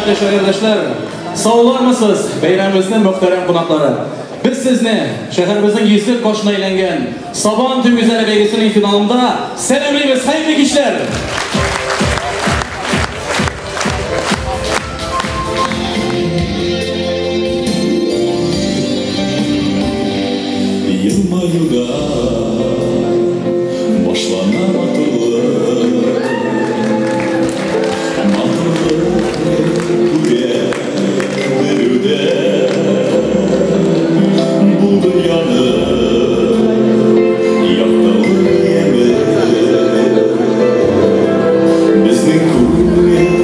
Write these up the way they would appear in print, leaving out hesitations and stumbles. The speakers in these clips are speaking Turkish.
hurmatli shoirdoshlar, sog'larmisiz bayramimizning muhtaram qo'noqlari. Biz sizni shahrimizning yusuf qo'shma aylangan Sabon Tunguzali belgisining finalida salomlaymiz. Xayrli kechlar. Yılma başlanan matırlık buraya verüde bu dünyanın yaktalı yemi bizning kullarga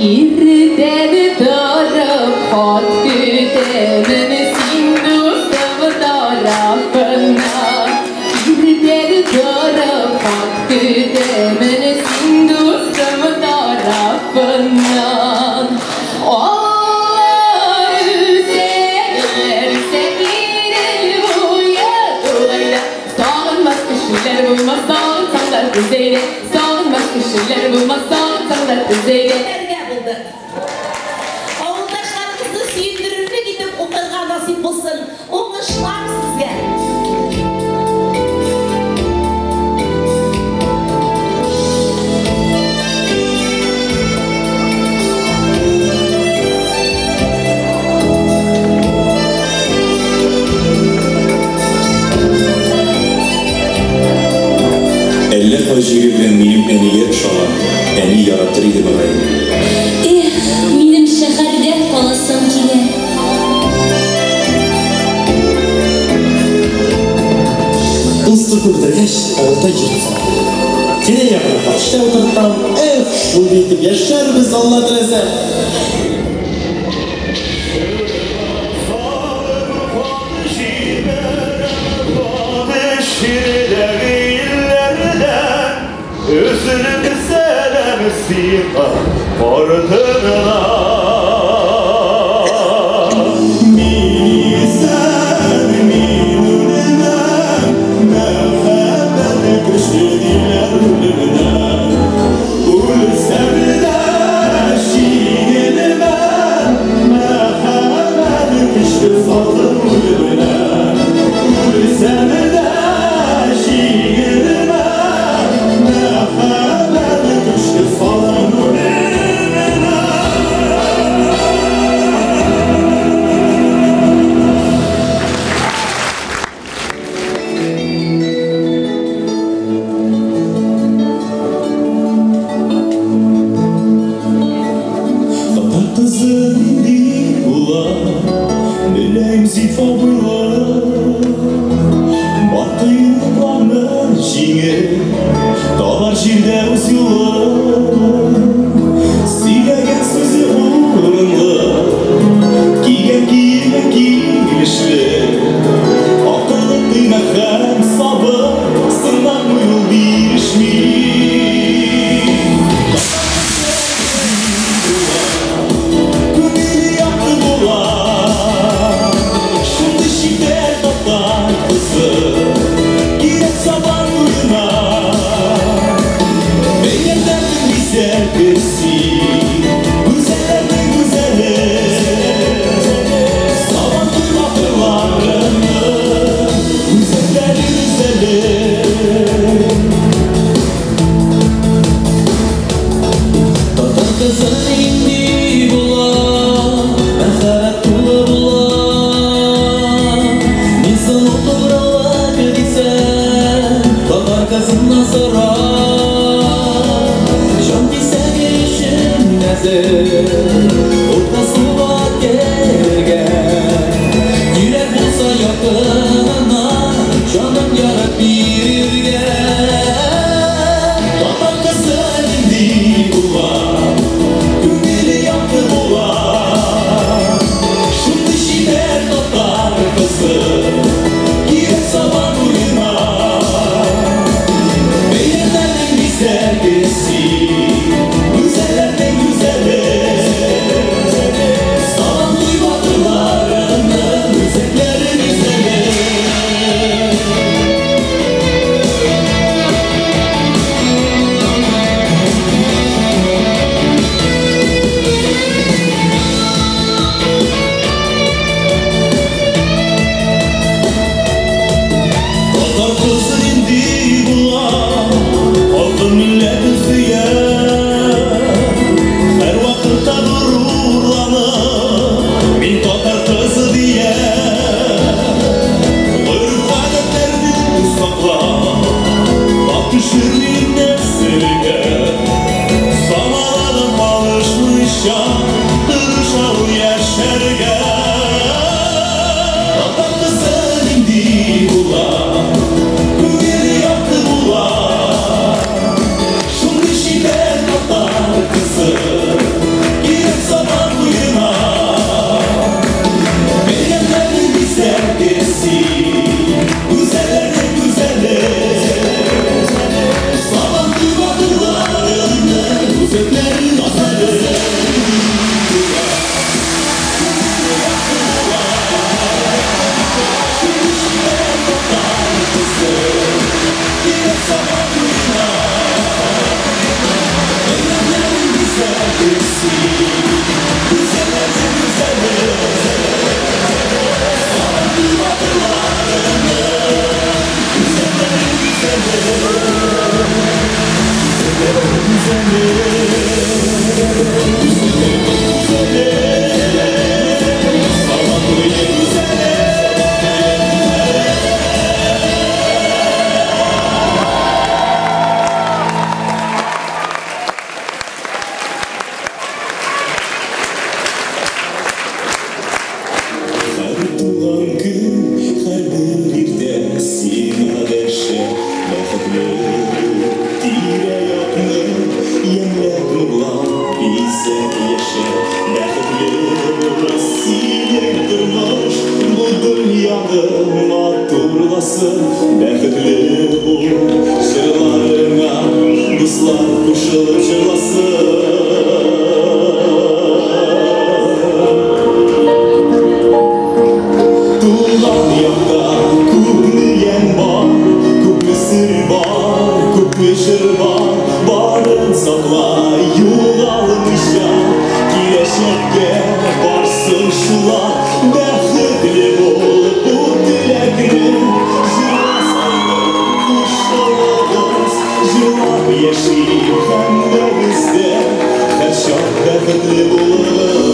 İrden darıp hat güdemin Hindustan tarafına İrden darıp hat güdemin Hindustan tarafına Allah severse bir bu yadıyla Sağınmaz kişiler bulmazsan sanlar düzeyle Sağınmaz kişiler bulmazsan sanlar düzeyle buldu. Avuldaşlarınızı süyündürürlük gidip okurga nasip olsun. Oğuşlar sizge. Eller hacı benim eni yer şaha, eni yarattırıydı bana. Benim şehirde kalasım kile. Institutda olta yırtsa. Seni yakın başta oturttam. Şul bitip yaşarız Allah dilese. Özünü selemsin ardına. Dağlar şirde usulü Silegen sözü uğrunda Giygen giyilişli Akıllı dıyna hem sabır Sından uyul bir işmi Gönülü yaptı dolar Şimdi şiddet tatlar kızı Girek sabah uyuna güzellerden güzeli Savan duyma pırlarını Güzelleri güzeli Tatar kızın indi bulan Meharet tulu bulan İnsan oturala gidisen Tatar kızın nazara Ortası var gelgen Yürek olsa yakınına Canım yarak birgen Tatar kızın indi bulan Gönülü yaptı bulan Şimdi şider tatar kızı Girek sabah uyuna Beylerden güzel geçsin Güzellerden güzeli Salam duymadılarını Müzekleri güzeli Tatar kızı indi bulan Altın millet üstüye Her vakıtta dururlanır Min tatar kızı diye Örf adetlerini sakla Bak düşürmeyin nefsine Zamanın alışmışam Duruşal yaşerge Tatar kızı indi bulan Güveni yaptı bulan Şimdi şiddet Gözlerin nazarı Her tuğan gün, her birlikte sina deşe Bakıtlı, tire yapma, yemlek nurlar bize yaşa Bakıtlı, sinek durmuş bu dünyanı maturlasın Bakıtlı bu şırlarına, kızlar kuşılıp çırlasın Tuğlan yakta kuklayan var, kuklasır var, kuklaşır var Barın sakla yuvalmışa, kireçlikte varsın şular Bəxtli ol bu dilekini, jıla saydı kuşlarımız Jılap yaşayıp hem bizde, her şart bəxtli buluruz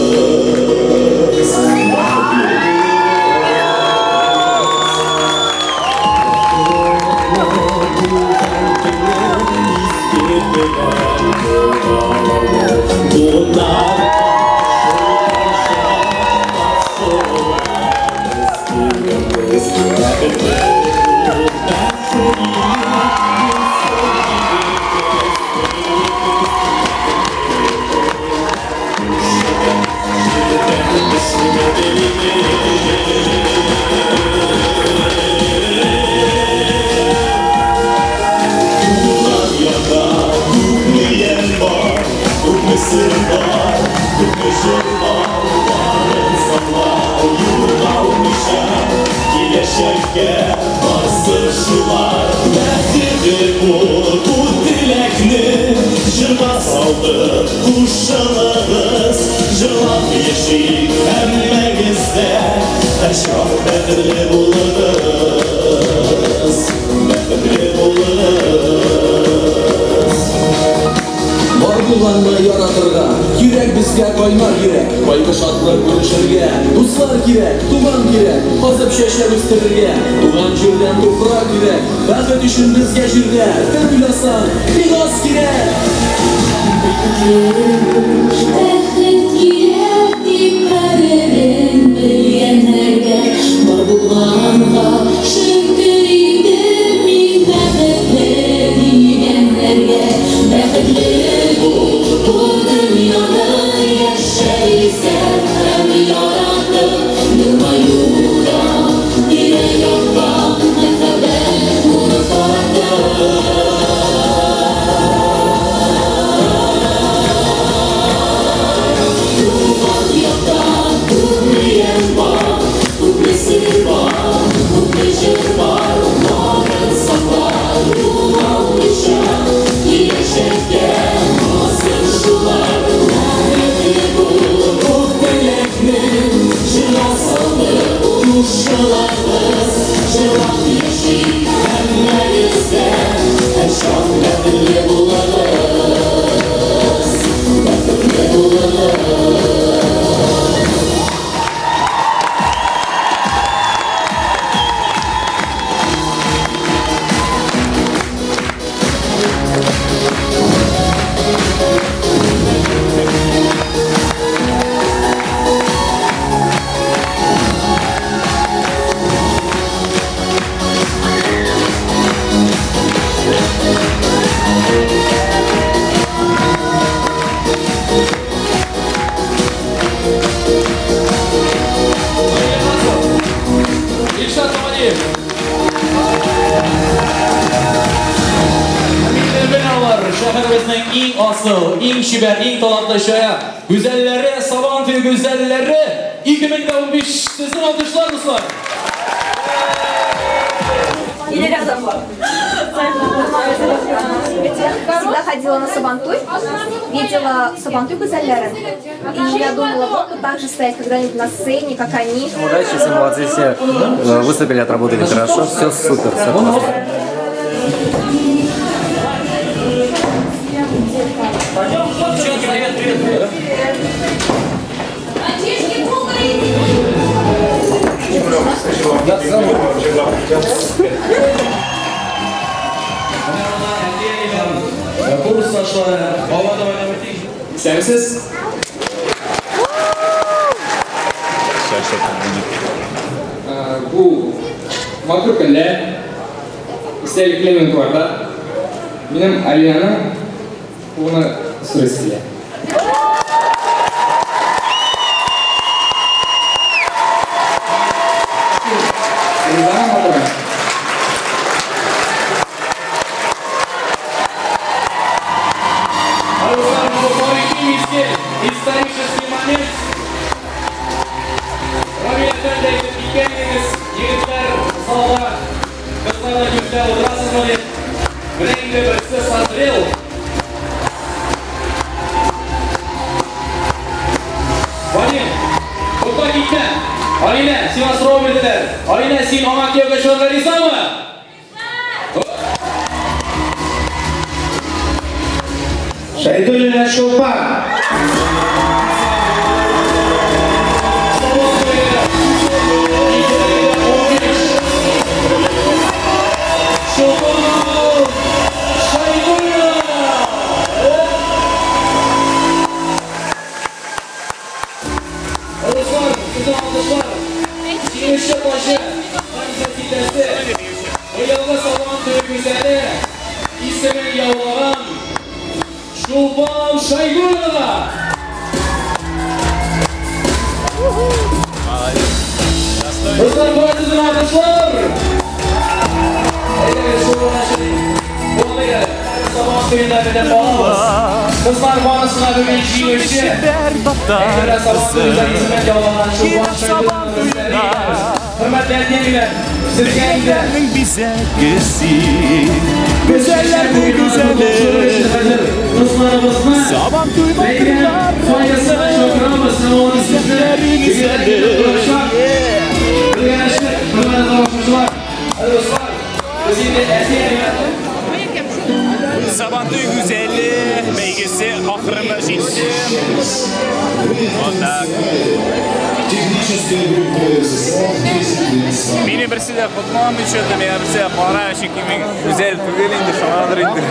Şevke varsın şular Bəxtli bu dilekni Jırma saldı kuşanağız Jırlap yaşayıp emmemizde Əşraf bəxtli buluruz Bəxtli buluruz Var bulanma yaratırga Kirek bizge koymar yürek Koyga şatlık görüşürge Dostlar kirek, tuğan kirek Azıp şeşler üstürge Tuğan jirden toprak kirek Bəxet işin bizge jirge Fermilasan biraz kirek Bäxet kirek dip kaderin bilgenlerge Var bulganga şükür edip min bäxetli diyenlerge Bäxetli bu dünyada yaşayırsan hem yarattı Durma yolda, yine yolda Ne kadar bunu farklı Şiber ilk talantlı şaya. Güzelleri, Sabantoy güzelleri 2015 sizin alkışlar mısınız? Или рядом. Всегда ходила на Сабантуй, видела Сабантуй гузелярин. И я думала, вот бы так же стоять когда-нибудь на сцене, как они. Удачи, все молодцы, все выступили, отработали хорошо, все супер, все классно. Kurs taşları havada oynamak değil. İster misiniz? Bu makro kende istelikli mentorda benim Aliyan'a bunu süresiyle. Исторический момент. Равилеттерде икеніңіз егіттер залға қыздарға жүзде отырасыз деп біріңді бірсі сазрел. Вадим, бұлта кеткен. Алина, сен сұрау берділер. Алина, сен аңа кеуге шығырға ризамы? Шайдулина Шолпан. Şulpan Şaygul'la. Dostlar bu sizin alkışlar. Evet Şulpan'a şimdi. Buna göre sabah suyunda bir de bağlamaz. Kızlar bağlasına bugün çiğneşti. Ekrem sabah suyunda hizmet yavlanan Şulpan Şaygul'la özleriyle. Hürmetli etkiler. Güzellerin bize güzel. Güzeller bu güzeller. Sabantoy bakırlar. Sizlerin izleri. Sabantoy güzelli beygisi ahırına ciddi. Valla. Beni birisi de futbol düşürdüm ya, birisi de para şeklimi güzel tügel indi, şanadır indi.